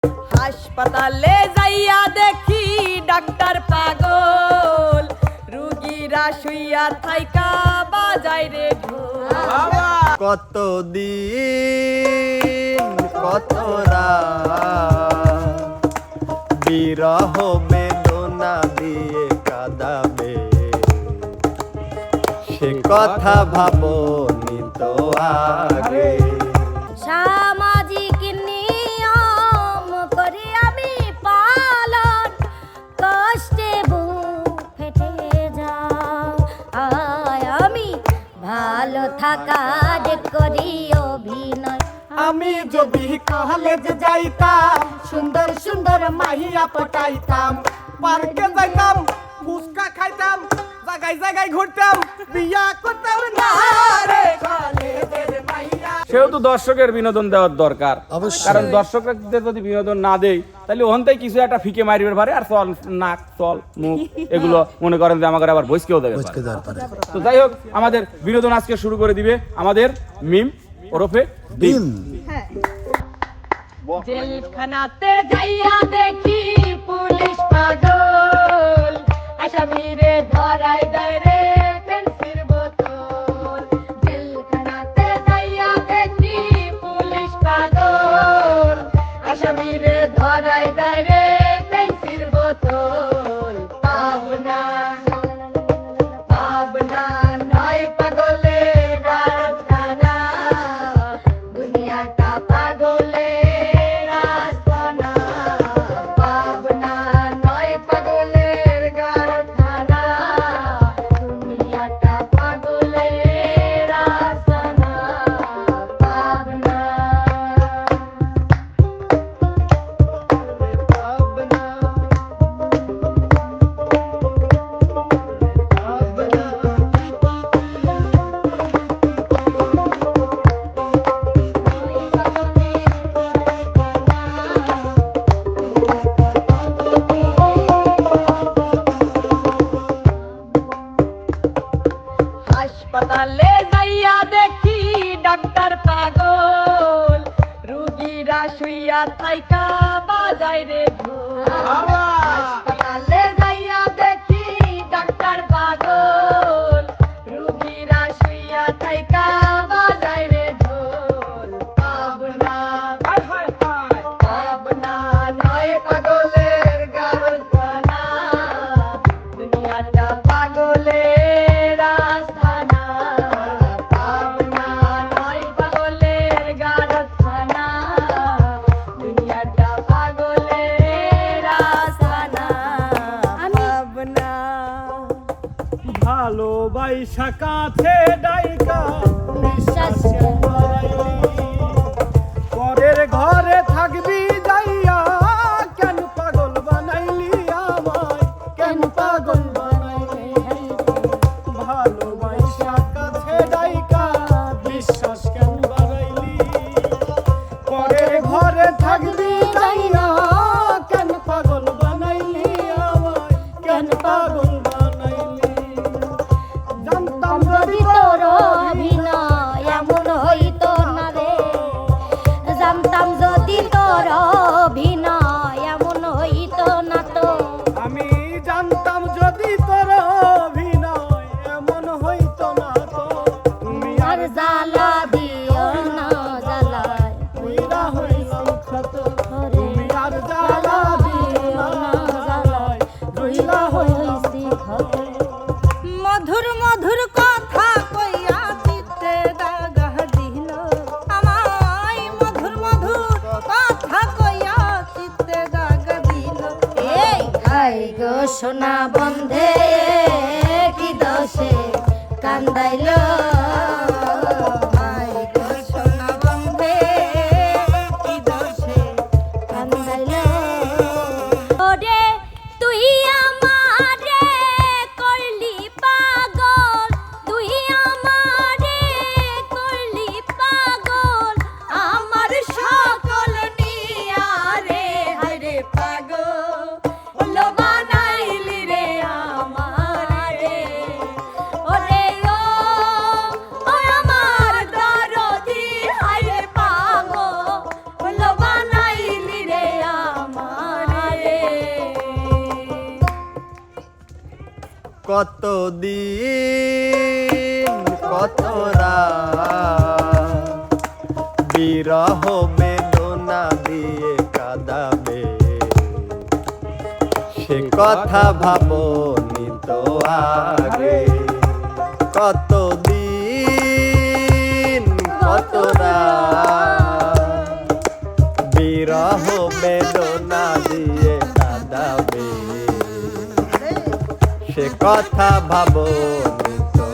হাসপাতালে যাইয়া দেখি ডাক্তার পাগল, রুগীরা শুইয়া থাইকা বাজায় রে ঢোল। কতদিন কত রাত বিরহ বেদনা দিয়ে কাঁদাবে, সে কথা ভাবনি তো আগে। সামাজিক নিয়ম করি আমি পালন, কষ্টে বুক ফেটে যায়। আমি ভালো থাকার করি অভিনয়। আমি যদি কলেজ যাইতাম, সুন্দর সুন্দর মাহিয়া পটাইতাম, পার্কে যাইতাম, ফুচকা খাইতাম, জায়গায় জায়গায় ঘুরতাম, বিয়া করতাম না রে কলেজের মাইয়া। সেও তো দর্শকের বিনোদন দেওয়ার দরকার, কারণ দর্শকদের যদি বিনোদন না দেই তাহলে ওখানটাই কিছু একটা ফিকে মারিবার পারে, আর চল নাক চল মুখ এগুলো মনে করেন যে আমাকে আবার বইসকেও দেবে। তো যাই হোক, আমাদের বিনোদন আজকে শুরু করে দিবে আমাদের মিম ওরফে ডিম। জেলখানাতে যাইয়া দেখি পুলিশ পাগল, আসামিরে ধরাই দেয় রে পেন্সির বোতল। জেলখানাতে যাইয়া দেখি পুলিশ পাগল, আসামিরে ধরাই দেয় রে পেন্সির বোতল। পাবনা পাবনা নয় পাগলের রাজখানা, দুনিয়াটা পাগলের আস্তানা। পাবনা নয় পাগলের কারখানা, দুনিয়াটা পাগলের আস্তানা। পাবনা হাসপাতালে যাইয়া দেখি ডাক্তার পাগল, রুগীরা শুইয়া থাইকা বাজায় রে ঢোল। হাসপাতালে যাইয়া দেখি ডাক্তার পাগল, রুগীরা শুইয়া থাইকা বাজায় রে ঢোল। পাবনা পাবনা নয় পাগলের কারখানা, দুনিয়াটা পাগলের আস্তানা। পাবনা নয় পাগলের কারখানা, দুনিয়াটা পাগলের আস্তানা। পাবনা ভালোবাসা কাছে ডাইকা বিশ্বাস পরের ঘরে থাকবি যাইয়া, কেন পাগল বানাইলি আমায়, কেন পাগল বানাইলি। ভালোবাসা কাছে ডাইকা বিশ্বাস কেন বানাইলি, পরের ঘরে থাকবি যাইয়া, কেন পাগল বানাইলি আমায়, কেন পাগল বানাইলি। জানতাম যদি তোর অভিনয় এমন হইতো না রে, জানতাম যদি তোর অভিনয় এমন হইতো না তো। আমি জানতাম যদি তোর অভিনয় এমন হইতো না তো, তুমি আর জ্বালা দিও না জ্বালায় পুইরা হইলাম ক্ষত। তুমি আর জ্বালা দিও না জ্বালায় রইলা হইছি ক্ষত। মধুর মধুর কথা কইয়া চিত্তে দাগা দিল আমায়, মধুর মধুর কথা কইয়া চিত্তে দাগা দিল। এই হাই গো সোনা বন্ধে কি দোষে কান্দাইলো, হাই গো সোনা বন্ধে কি দোষে কান্দাইলো। ওরে তুই আমারে করলি পাগল, তুই আমারে করলি পাগল, আমার সকল নিয়া রে হায়রে পাগল বানাইলি রে আমারে। ওরে ও কতদিন কত রাত বিরহ বেদনা দিয়ে কাঁদাবে সে কথা ভাবনি তো আগে কতদিন কত রাত বিরহ বেদনা দিয়ে কাঁদাবে সে কথা ভাবনি তো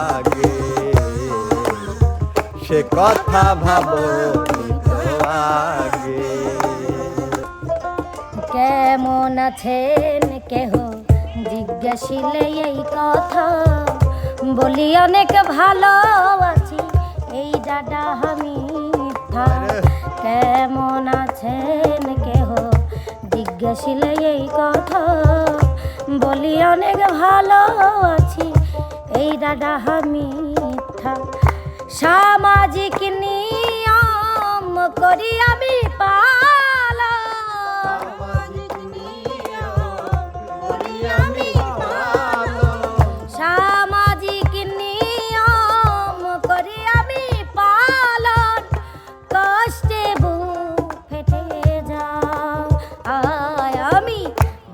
আগে সে কথা ভাবনি তো আগে কেমন আছেন কেহ জিজ্ঞাসিলে এই কথা বলি অনেক ভালো আছি এই দাদা আমি কেমন আছেন কেহ জিজ্ঞাসিলে এই কথা বলি অনেক ভালো আছি এই দাদা আমি সামাজিক নিয়ম করি আমি পালা সামাজিক নিয়ম করি আমি পালন কষ্টে বুক ফেটে যায় আমি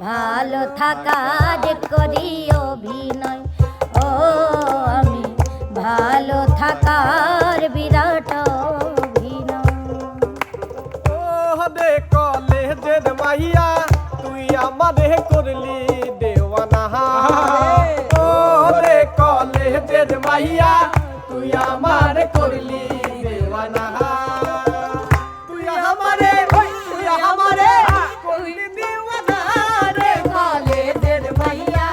ভালো থাকার করি অভিনয় ও আমি ভালো থাকার বিরাট অভিনয় ও দে কলেজের মাইয়া তুই আমারে করলি দেওয়ানা ও রে কলেজের মাইয়া তুই আমারে করলি দেওয়ানা তুই আমারে করলি দেওয়ানা রে কলেজের মাইয়া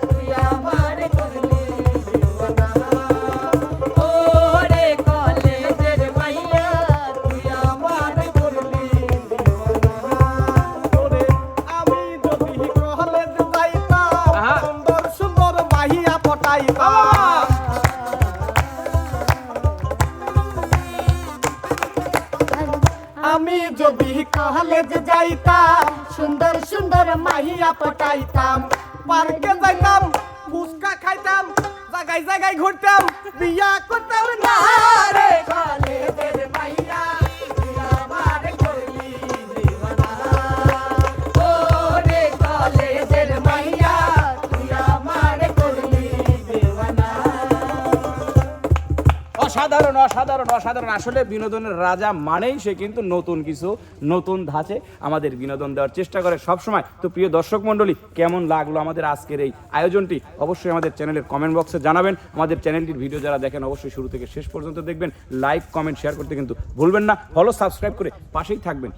তুই আমারে করলি দেওয়ানা ও রে কলেজের মাইয়া তুই আমারে করলি দেওয়ানা ওরে আমি যদি কলেজ যাইতাম আহা। সুন্দর সুন্দর মাইয়া পটাইতাম আমি যদি কলেজ যাইতাম সুন্দর সুন্দর মাহিয়া পটাইতাম পার্কে যাইতাম ফুচকা খাইতাম জায়গায় জায়গায় ঘুরতাম বিয়া করতাম না রে কলেজের মাইয়া তুই আমারে করলি দেওয়ানা ও রে কলেজের মাইয়া তুই আমারে করলি দেওয়ানা অসাধারণ অসাধারণ অসাধারণ আসলে বিনোদনের রাজা মানেই সে কিন্তু নতুন কিছু নতুন ধাঁচে আমাদের বিনোদন দেওয়ার চেষ্টা করে সব সময়। তো প্রিয় দর্শক মণ্ডলী, কেমন লাগলো আমাদের আজকের এই আয়োজনটি অবশ্যই আমাদের চ্যানেলের কমেন্ট বক্সে জানাবেন। আমাদের চ্যানেলটির ভিডিও যারা দেখেন অবশ্যই শুরু থেকে শেষ পর্যন্ত দেখবেন, লাইক কমেন্ট শেয়ার করতে কিন্তু ভুলবেন না, ফলো সাবস্ক্রাইব করে পাশেই থাকবেন।